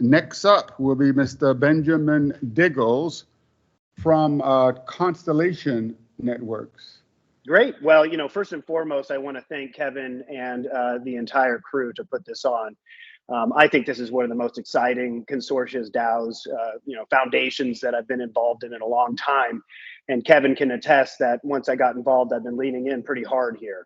Next up will be Mr. Benjamin Diggles from Constellation Networks. Great. Well, first and foremost, I want to thank Kevin and the entire crew to put this on. I think this is one of the most exciting consortia, DAOs, foundations that I've been involved in a long time. And Kevin can attest that once I got involved, I've been leaning in pretty hard here.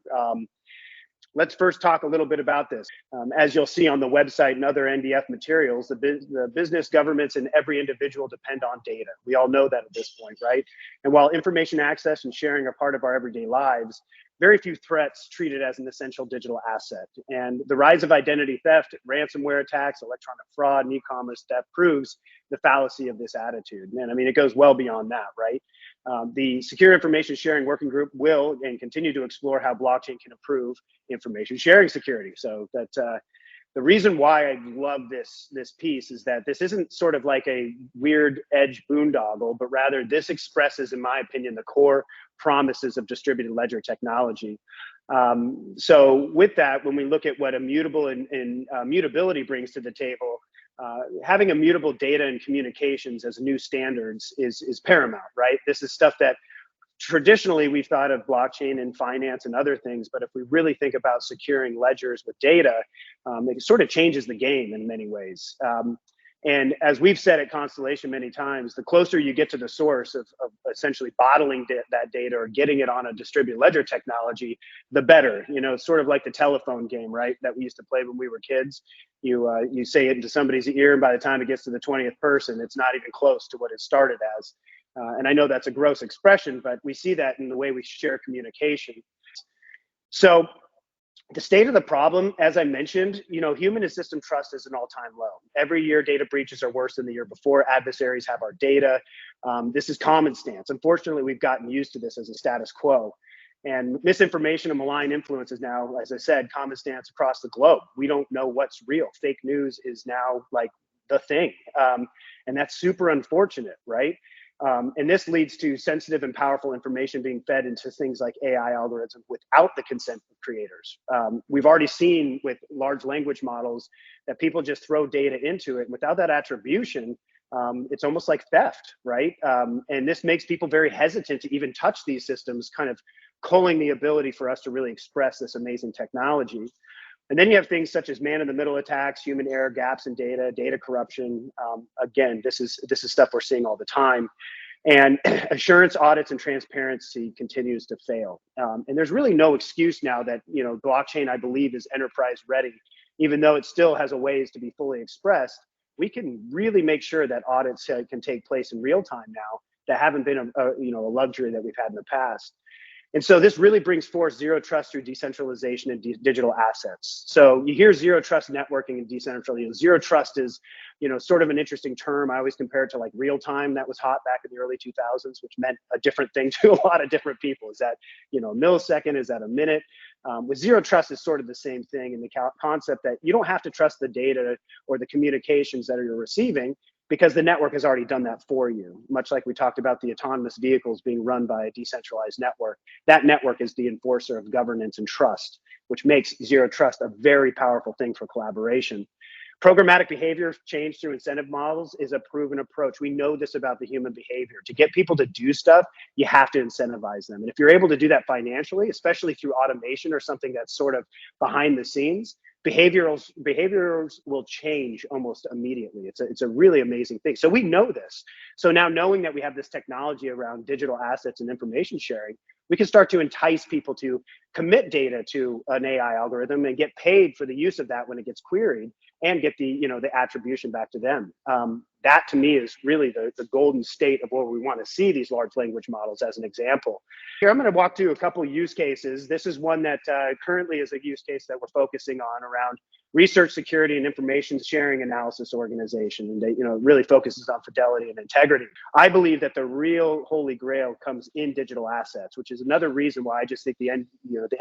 Let's first talk a little bit about this. As you'll see on the website and other NDF materials, the business, governments, and every individual depend on data. We all know that at this point, right? And while information access and sharing are part of our everyday lives, very few threats treat it as an essential digital asset. And the rise of identity theft, ransomware attacks, electronic fraud, and e-commerce theft proves the fallacy of this attitude. And I mean, it goes well beyond that, right? The Secure Information Sharing Working Group will and continue to explore how blockchain can improve information sharing security. So that the reason why I love this piece is that this isn't sort of like a weird edge boondoggle, but rather this expresses, in my opinion, the core promises of distributed ledger technology. So with that, when we look at what immutable and mutability brings to the table, having immutable data and communications as new standards is paramount, right? This is stuff that traditionally we've thought of blockchain and finance and other things, but if we really think about securing ledgers with data, it sort of changes the game in many ways. And as we've said at Constellation many times, the closer you get to the source of essentially bottling that data or getting it on a distributed ledger technology, the better. It's sort of like the telephone game, right? That we used to play when we were kids. You say it into somebody's ear, and by the time it gets to the 20th person, it's not even close to what it started as. And I know that's a gross expression, but we see that in the way we share communication. So the state of the problem, as I mentioned, human and system trust is an all-time low. Every year, data breaches are worse than the year before. Adversaries have our data. This is common stance. Unfortunately, we've gotten used to this as a status quo. And misinformation and malign influence is now, as I said, common stance across the globe. We don't know what's real. Fake news is now like the thing. And that's super unfortunate, right? And this leads to sensitive and powerful information being fed into things like AI algorithms without the consent of creators. We've already seen with large language models that people just throw data into it. Without that attribution, it's almost like theft, right? And this makes people very hesitant to even touch these systems, kind of culling the ability for us to really express this amazing technology. And then you have things such as man-in-the-middle attacks, human error, gaps in data corruption. Again, this is stuff we're seeing all the time. And assurance, audits, and transparency continues to fail. And there's really no excuse now that blockchain, I believe, is enterprise ready, even though it still has a ways to be fully expressed. We can really make sure that audits can take place in real time now that haven't been a luxury that we've had in the past. And so this really brings forth zero trust through decentralization and digital assets. So you hear zero trust networking and decentralization. Zero trust is, sort of an interesting term. I always compare it to like real time. That was hot back in the early 2000s, which meant a different thing to a lot of different people. Is that, a millisecond? Is that a minute? With zero trust is sort of the same thing in the concept that you don't have to trust the data or the communications that you're receiving, because the network has already done that for you. Much like we talked about the autonomous vehicles being run by a decentralized network, that network is the enforcer of governance and trust, which makes zero trust a very powerful thing for collaboration. Programmatic behavior change through incentive models is a proven approach. We know this about the human behavior. To get people to do stuff, you have to incentivize them. And if you're able to do that financially, especially through automation or something that's sort of behind the scenes, behaviors will change almost immediately. It's a really amazing thing. So we know this. So now knowing that we have this technology around digital assets and information sharing, we can start to entice people to commit data to an AI algorithm and get paid for the use of that when it gets queried, and get the attribution back to them. That to me is really the golden state of where we want to see these large language models as an example. Here, I'm going to walk through a couple use cases. This is one that currently is a use case that we're focusing on around research, security, and information sharing analysis organization. And they, really focuses on fidelity and integrity. I believe that the real holy grail comes in digital assets, which is another reason why I just think the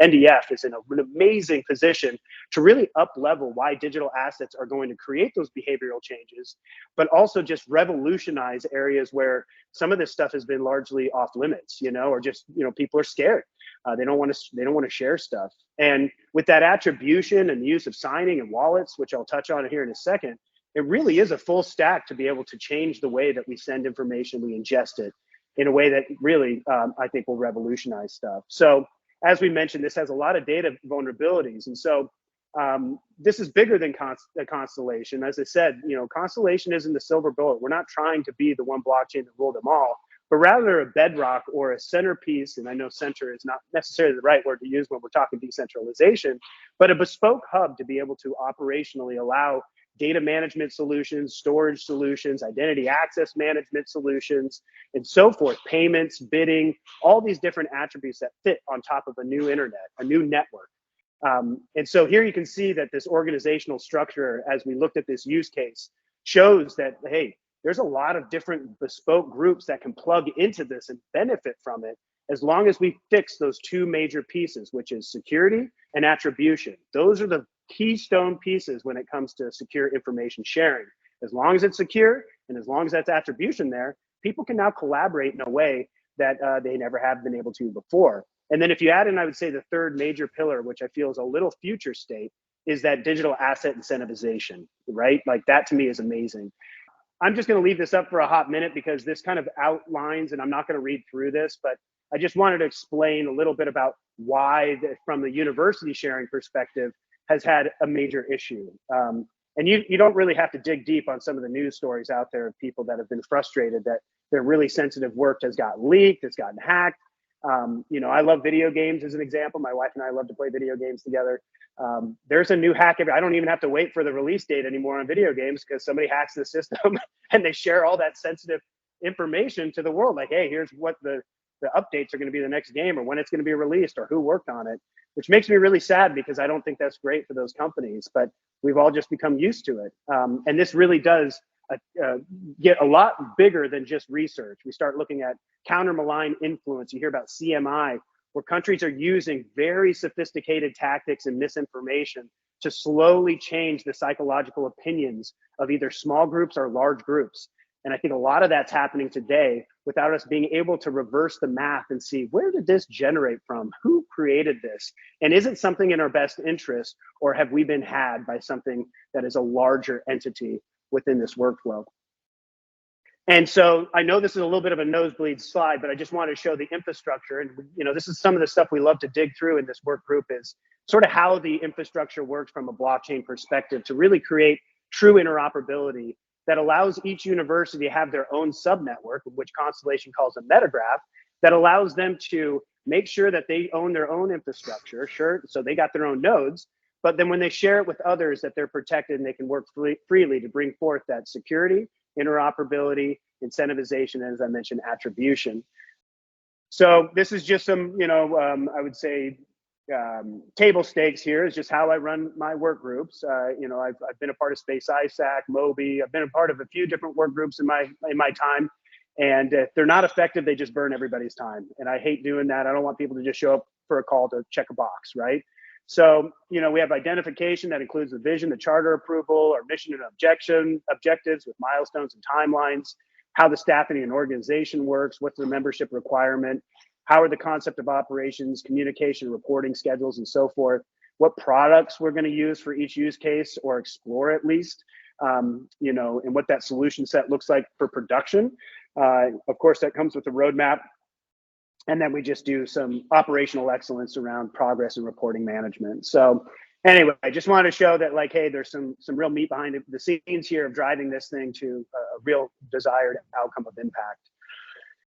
NDF is in an amazing position to really up level why digital assets are going to create those behavioral changes, but also just revolutionize areas where some of this stuff has been largely off limits, or just, people are scared. They don't want to share stuff. And with that attribution and the use of signing and wallets, which I'll touch on here in a second, it really is a full stack to be able to change the way that we send information, we ingest it in a way that really, I think, will revolutionize stuff. So as we mentioned, this has a lot of data vulnerabilities. And so this is bigger than Constellation. As I said, Constellation isn't the silver bullet. We're not trying to be the one blockchain that rule them all, but rather a bedrock or a centerpiece. And I know center is not necessarily the right word to use when we're talking decentralization, but a bespoke hub to be able to operationally allow data management solutions, storage solutions, identity access management solutions, and so forth, payments, bidding, all these different attributes that fit on top of a new internet, a new network. And so here you can see that this organizational structure, as we looked at this use case, shows that, hey, there's a lot of different bespoke groups that can plug into this and benefit from it, as long as we fix those two major pieces, which is security and attribution. Those are the keystone pieces when it comes to secure information sharing. As long as it's secure and as long as that's attribution there, people can now collaborate in a way that they never have been able to before. And then if you add in, I would say the third major pillar, which I feel is a little future state, is that digital asset incentivization, right? Like that to me is amazing. I'm just going to leave this up for a hot minute because this kind of outlines, and I'm not going to read through this, but I just wanted to explain a little bit about why, from the university sharing perspective, has had a major issue. And you don't really have to dig deep on some of the news stories out there of people that have been frustrated that their really sensitive work has gotten leaked, it's gotten hacked. I love video games as an example. My wife and I love to play video games together. There's a new hack. I don't even have to wait for the release date anymore on video games because somebody hacks the system and they share all that sensitive information to the world. Like, hey, here's what the updates are going to be the next game, or when it's going to be released, or who worked on it, which makes me really sad because I don't think that's great for those companies, but we've all just become used to it. And this really does get a lot bigger than just research. We start looking at counter malign influence. You hear about CMI, where countries are using very sophisticated tactics and misinformation to slowly change the psychological opinions of either small groups or large groups. And I think a lot of that's happening today without us being able to reverse the math and see, where did this generate from? Who created this? And is it something in our best interest, or have we been had by something that is a larger entity within this workflow? And so I know this is a little bit of a nosebleed slide, but I just want to show the infrastructure. And this is some of the stuff we love to dig through in this work group, is sort of how the infrastructure works from a blockchain perspective to really create true interoperability that allows each university to have their own subnetwork, which Constellation calls a metagraph, that allows them to make sure that they own their own infrastructure, sure, so they got their own nodes, but then when they share it with others, that they're protected and they can work freely to bring forth that security, interoperability, incentivization, and as I mentioned, attribution. So this is just some, I would say, table stakes here is just how I run my work groups. I've been a part of Space ISAC, Moby. I've been a part of a few different work groups in my time. And if they're not effective, they just burn everybody's time. And I hate doing that. I don't want people to just show up for a call to check a box, right? So, we have identification that includes the vision, the charter approval, our mission and objectives with milestones and timelines, how the staffing and organization works, what's the membership requirement, how are the concept of operations, communication, reporting schedules, and so forth, what products we're going to use for each use case or explore at least, and what that solution set looks like for production. Of course, that comes with the roadmap. And then we just do some operational excellence around progress and reporting management. So anyway, I just wanted to show that, like, hey, there's some real meat behind the scenes here of driving this thing to a real desired outcome of impact.